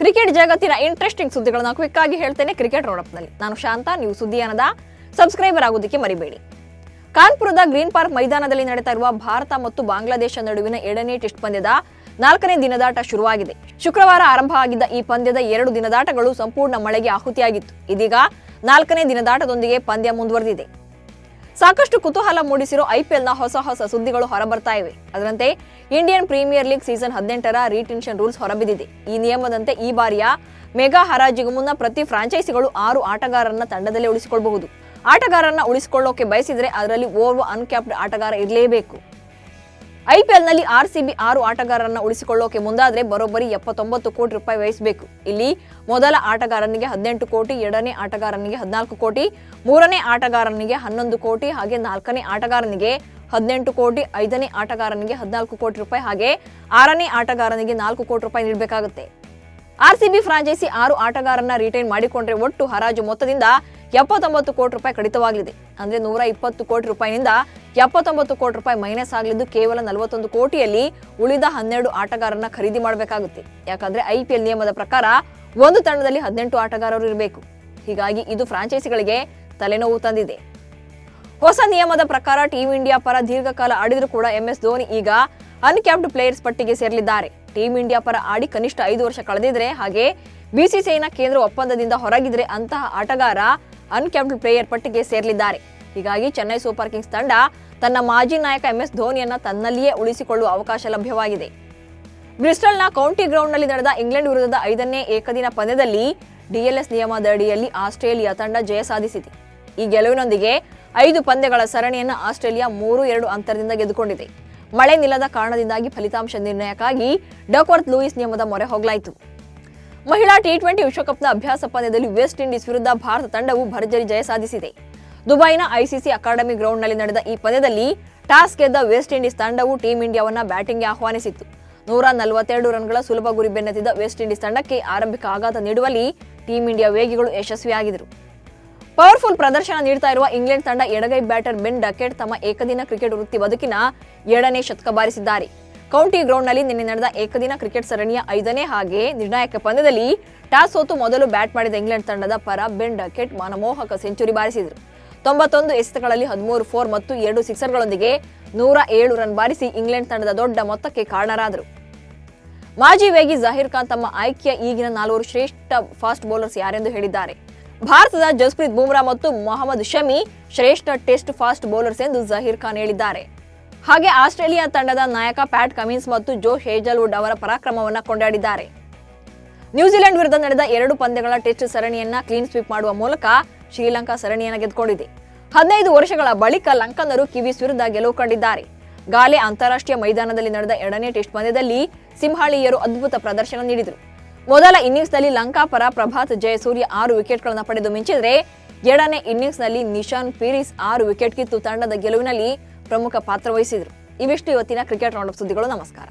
Cricket ಜಗತ್ತಿನ interesting ಸುದ್ದಿಗಳನ್ನು quick ಆಗಿ ಹೇಳ್ತೇನೆ ಕ್ರಿಕೆಟ್ ರೌಂಡಪ್ ನಲ್ಲಿ. ನಾನು ಶಾಂತ. ನೀವು ಸುದ್ದಿಯಾನದ ಸಬ್ಸ್ಕ್ರೈಬರ್ ಆಗೋದಕ್ಕೆ ಮರಿಬೇಡಿ. ಕಾನ್ಪುರದ ಗ್ರೀನ್ ಪಾರ್ಕ್ ಮೈದಾನದಲ್ಲಿ ನಡೆಯುತ್ತಾ ಇರುವ ಭಾರತ ಮತ್ತು ಬಾಂಗ್ಲಾದೇಶ ನಡುವಿನ 2ನೇ ಟೆಸ್ಟ್ ಪಂದ್ಯದ 4ನೇ ದಿನದಾಟ ಶುರುವಾಗಿದೆ. ಶುಕ್ರವಾರ ಆರಂಭ ಆಗಿದ್ದ ಈ ಪಂದ್ಯದ 2 ದಿನದಾಟಗಳು ಸಂಪೂರ್ಣ ಮಳೆಗೆ ಆಹುತಿಯಾಗಿತ್ತು. ಇದೀಗ 4ನೇ ದಿನದಾಟದೊಂದಿಗೆ ಪಂದ್ಯ ಮುಂದುವರೆದಿದೆ. ಸಾಕಷ್ಟು ಕುತೂಹಲ ಮೂಡಿಸಿರೋ ಐಪಿಎಲ್ನ ಹೊಸ ಸುದ್ದಿಗಳು ಹೊರಬರ್ತಾ ಇವೆ. ಅದರಂತೆ ಇಂಡಿಯನ್ ಪ್ರೀಮಿಯರ್ ಲೀಗ್ ಸೀಸನ್ 18ರ ರೀಟೆನ್ಷನ್ ರೂಲ್ಸ್ ಹೊರಬಿದ್ದಿದೆ. ಈ ನಿಯಮದಂತೆ ಈ ಬಾರಿಯ ಮೆಗಾ ಹರಾಜಿಗೂ ಮುನ್ನ ಪ್ರತಿ ಫ್ರಾಂಚೈಸಿಗಳು 6 ಆಟಗಾರರನ್ನ ತಂಡದಲ್ಲೇ ಉಳಿಸಿಕೊಳ್ಳಬಹುದು. ಆಟಗಾರರನ್ನ ಉಳಿಸಿಕೊಳ್ಳೋಕೆ ಬಯಸಿದ್ರೆ ಅದರಲ್ಲಿ ಓರ್ವ ಅನ್ಕ್ಯಾಪ್ಡ್ ಆಟಗಾರ ಇರಲೇಬೇಕು. ಐಪಿಎಲ್ನಲ್ಲಿ ಆರ್ಸಿಬಿ 6 ಆಟಗಾರರನ್ನ ಉಳಿಸಿಕೊಳ್ಳೋಕೆ ಮುಂದಾದ್ರೆ ಬರೋಬ್ಬರಿ 79 ಕೋಟಿ ರೂಪಾಯಿ ವ್ಯಯಿಸಬೇಕು. ಇಲ್ಲಿ ಮೊದಲ ಆಟಗಾರನಿಗೆ 18 ಕೋಟಿ, ಎರಡನೇ ಆಟಗಾರನಿಗೆ 14 ಕೋಟಿ, ಮೂರನೇ ಆಟಗಾರನಿಗೆ 11 ಕೋಟಿ, ಹಾಗೆ 4ನೇ ಆಟಗಾರನಿಗೆ 18 ಕೋಟಿ, 5ನೇ ಆಟಗಾರನಿಗೆ 14 ಕೋಟಿ ರೂಪಾಯಿ, ಹಾಗೆ 6ನೇ ಆಟಗಾರನಿಗೆ 4 ಕೋಟಿ ರೂಪಾಯಿ ನೀಡಬೇಕಾಗುತ್ತೆ. ಆರ್ಸಿಬಿ ಫ್ರಾಂಚೈಸಿ 6 ಆಟಗಾರರನ್ನ ರಿಟೈನ್ ಮಾಡಿಕೊಂಡ್ರೆ ಒಟ್ಟು ಹರಾಜು ಮೊತ್ತದಿಂದ 79 ಕೋಟಿ ರೂಪಾಯಿ ಕಡಿತವಾಗಲಿದೆ. ಅಂದ್ರೆ 120 ಕೋಟಿ ರೂಪಾಯಿನಿಂದ 79 ಕೋಟಿ ರೂಪಾಯಿ ಮೈನಸ್ ಆಗಲಿದ್ದು ಕೇವಲ 41 ಕೋಟಿಯಲ್ಲಿ ಉಳಿದ 12 ಆಟಗಾರರನ್ನ ಖರೀದಿ ಮಾಡಬೇಕಾಗುತ್ತೆ. ಯಾಕಂದ್ರೆ ಐಪಿಎಲ್ ನಿಯಮದ ಪ್ರಕಾರ ಒಂದು ತಂಡದಲ್ಲಿ 18 ಆಟಗಾರರು ಇರಬೇಕು. ಹೀಗಾಗಿ ಇದು ಫ್ರಾಂಚೈಸಿಗಳಿಗೆ ತಲೆನೋವು ತಂದಿದೆ. ಹೊಸ ನಿಯಮದ ಪ್ರಕಾರ ಟೀಂ ಇಂಡಿಯಾ ಪರ ದೀರ್ಘಕಾಲ ಆಡಿದ್ರು ಕೂಡ MS ಧೋನಿ ಈಗ ಅನ್ಕ್ಯಾಪ್ಡ್ ಪ್ಲೇಯರ್ಸ್ ಪಟ್ಟಿಗೆ ಸೇರಲಿದ್ದಾರೆ. ಟೀಂ ಇಂಡಿಯಾ ಪರ ಆಡಿ ಕನಿಷ್ಠ 5 ವರ್ಷ ಕಳೆದಿದ್ರೆ, ಹಾಗೆ ಬಿಸಿಸಿಐನ ಕೇಂದ್ರ ಒಪ್ಪಂದದಿಂದ ಹೊರಗಿದ್ರೆ ಅಂತಹ ಆಟಗಾರ ಅನ್ಕ್ಯಾಪ್ಡ್ ಪ್ಲೇಯರ್ ಪಟ್ಟಿಗೆ ಸೇರಲಿದ್ದಾರೆ. ಹೀಗಾಗಿ ಚೆನ್ನೈ ಸೂಪರ್ ಕಿಂಗ್ಸ್ ತಂಡ ತನ್ನ ಮಾಜಿ ನಾಯಕ MS ಧೋನಿಯನ್ನ ತನ್ನಲ್ಲಿಯೇ ಉಳಿಸಿಕೊಳ್ಳುವ ಅವಕಾಶ ಲಭ್ಯವಾಗಿದೆ. ಬ್ರಿಸ್ಟಲ್ನ ಕೌಂಟಿ ಗ್ರೌಂಡ್ನಲ್ಲಿ ನಡೆದ ಇಂಗ್ಲೆಂಡ್ ವಿರುದ್ಧದ 5ನೇ ಏಕದಿನ ಪಂದ್ಯದಲ್ಲಿ DLS ನಿಯಮದಡಿಯಲ್ಲಿ ಆಸ್ಟ್ರೇಲಿಯಾ ತಂಡ ಜಯ ಸಾಧಿಸಿದೆ. ಈ ಗೆಲುವಿನೊಂದಿಗೆ 5 ಪಂದ್ಯಗಳ ಸರಣಿಯನ್ನ ಆಸ್ಟ್ರೇಲಿಯಾ 3-2 ಅಂತರದಿಂದ ಗೆದ್ದುಕೊಂಡಿದೆ. ಮಳೆ ನಿಲ್ಲದ ಕಾರಣದಿಂದಾಗಿ ಫಲಿತಾಂಶ ನಿರ್ಣಯಕ್ಕಾಗಿ ಡಕ್ವರ್ತ್ ಲೂಯಿಸ್ ನಿಯಮದ ಮೊರೆ ಹೋಗಲಾಯಿತು. ಮಹಿಳಾ T20 ವಿಶ್ವಕಪ್ನ ಅಭ್ಯಾಸ ಪಂದ್ಯದಲ್ಲಿ ವೆಸ್ಟ್ ಇಂಡೀಸ್ ವಿರುದ್ಧ ಭಾರತ ತಂಡವು ಭರ್ಜರಿ ಜಯ ಸಾಧಿಸಿದೆ. ದುಬೈನ ICC ಅಕಾಡೆಮಿ ಗ್ರೌಂಡ್ನಲ್ಲಿ ನಡೆದ ಈ ಪಂದ್ಯದಲ್ಲಿ ಟಾಸ್ ಗೆದ್ದ ವೆಸ್ಟ್ ಇಂಡೀಸ್ ತಂಡವು ಟೀಂ ಇಂಡಿಯಾವನ್ನ ಬ್ಯಾಟಿಂಗ್ಗೆ ಆಹ್ವಾನಿಸಿತ್ತು. 142 ರನ್ಗಳ ಸುಲಭ ಗುರಿ ಬೆನ್ನತ್ತಿದ್ದ ವೆಸ್ಟ್ ಇಂಡೀಸ್ ತಂಡಕ್ಕೆ ಆರಂಭಿಕ ಆಘಾತ ನೀಡುವಲ್ಲಿ ಟೀಂ ಇಂಡಿಯಾ ವೇಗಿಗಳು ಯಶಸ್ವಿಯಾಗಿದ್ದರು. ಪವರ್ಫುಲ್ ಪ್ರದರ್ಶನ ನೀಡ್ತಾ ಇರುವ ಇಂಗ್ಲೆಂಡ್ ತಂಡ ಎಡಗೈ ಬ್ಯಾಟರ್ ಬೆನ್ ಡಕೆಟ್ ತಮ್ಮ ಏಕದಿನ ಕ್ರಿಕೆಟ್ ವೃತ್ತಿ ಬದುಕಿನ 2ನೇ ಶತಕ ಬಾರಿಸಿದ್ದಾರೆ. ಕೌಂಟಿ ಗ್ರೌಂಡ್ನಲ್ಲಿ ನಿನ್ನೆ ನಡೆದ ಏಕದಿನ ಕ್ರಿಕೆಟ್ ಸರಣಿಯ 5ನೇ ಹಾಗೆ ನಿರ್ಣಾಯಕ ಪಂದ್ಯದಲ್ಲಿ ಟಾಸ್ ಸೋತು ಮೊದಲು ಬ್ಯಾಟ್ ಮಾಡಿದ ಇಂಗ್ಲೆಂಡ್ ತಂಡದ ಪರ ಬೆನ್ ಡಕೆಟ್ ಮನಮೋಹಕ ಸೆಂಚುರಿ ಬಾರಿಸಿದರು. 91 ಎಸೆತಗಳಲ್ಲಿ 13 4 ಮತ್ತು 2 ಸಿಕ್ಸರ್ಗಳೊಂದಿಗೆ 107 ರನ್ ಬಾರಿಸಿ ಇಂಗ್ಲೆಂಡ್ ತಂಡದ ದೊಡ್ಡ ಮೊತ್ತಕ್ಕೆ ಕಾರಣರಾದರು. ಮಾಜಿ ವೇಗಿ ಜಹೀರ್ ಖಾನ್ ತಮ್ಮ ಆಯ್ಕೆಯ ಈಗಿನ 4 ಶ್ರೇಷ್ಠ ಫಾಸ್ಟ್ ಬೌಲರ್ಸ್ ಯಾರೆಂದು ಹೇಳಿದ್ದಾರೆ. ಭಾರತದ ಜಸ್ಪ್ರೀತ್ ಬುಮ್ರಾ ಮತ್ತು ಮೊಹಮ್ಮದ್ ಶಮಿ ಶ್ರೇಷ್ಠ ಟೆಸ್ಟ್ ಫಾಸ್ಟ್ ಬೌಲರ್ಸ್ ಎಂದು ಜಹೀರ್ ಖಾನ್ ಹೇಳಿದ್ದಾರೆ. ಹಾಗೆ ಆಸ್ಟ್ರೇಲಿಯಾ ತಂಡದ ನಾಯಕ ಪ್ಯಾಟ್ ಕಮಿನ್ಸ್ ಮತ್ತು ಜೋಶ್ ಹೇಜಲ್ವುಡ್ ಅವರ ಪರಾಕ್ರಮವನ್ನ ಕೊಂಡಾಡಿದ್ದಾರೆ. ನ್ಯೂಜಿಲೆಂಡ್ ವಿರುದ್ಧ ನಡೆದ 2 ಪಂದ್ಯಗಳ ಟೆಸ್ಟ್ ಸರಣಿಯನ್ನ ಕ್ಲೀನ್ ಸ್ವೀಪ್ ಮಾಡುವ ಮೂಲಕ ಶ್ರೀಲಂಕಾ ಸರಣಿಯನ್ನ ಗೆದ್ದುಕೊಂಡಿದೆ. 15 ವರ್ಷಗಳ ಬಳಿಕ ಲಂಕನ್ನರು ಕಿವೀಸ್ ವಿರುದ್ಧ ಗೆಲುವು ಕಂಡಿದ್ದಾರೆ. ಗಾಲೆ ಅಂತಾರಾಷ್ಟ್ರೀಯ ಮೈದಾನದಲ್ಲಿ ನಡೆದ 2ನೇ ಟೆಸ್ಟ್ ಪಂದ್ಯದಲ್ಲಿ ಸಿಂಹಾಳಿಯರು ಅದ್ಭುತ ಪ್ರದರ್ಶನ ನೀಡಿದರು. ಮೊದಲ ಇನ್ನಿಂಗ್ಸ್ನಲ್ಲಿ ಲಂಕಾ ಪರ ಪ್ರಭಾತ್ ಜಯಸೂರ್ಯ 6 ವಿಕೆಟ್ಗಳನ್ನು ಪಡೆದು ಮಿಂಚಿದರೆ, 2ನೇ ಇನ್ನಿಂಗ್ಸ್ನಲ್ಲಿ ನಿಶಾನ್ ಪೀರಿಸ್ 6 ವಿಕೆಟ್ ಕಿತ್ತು ತಂಡದ ಗೆಲುವಿನಲ್ಲಿ ಪ್ರಮುಖ ಪಾತ್ರ ವಹಿಸಿದರು. ಇವಿಷ್ಟು ಇವತ್ತಿನ ಕ್ರಿಕೆಟ್ ರೌಂಡಪ್ ಸುದ್ದಿಗಳು. ನಮಸ್ಕಾರ.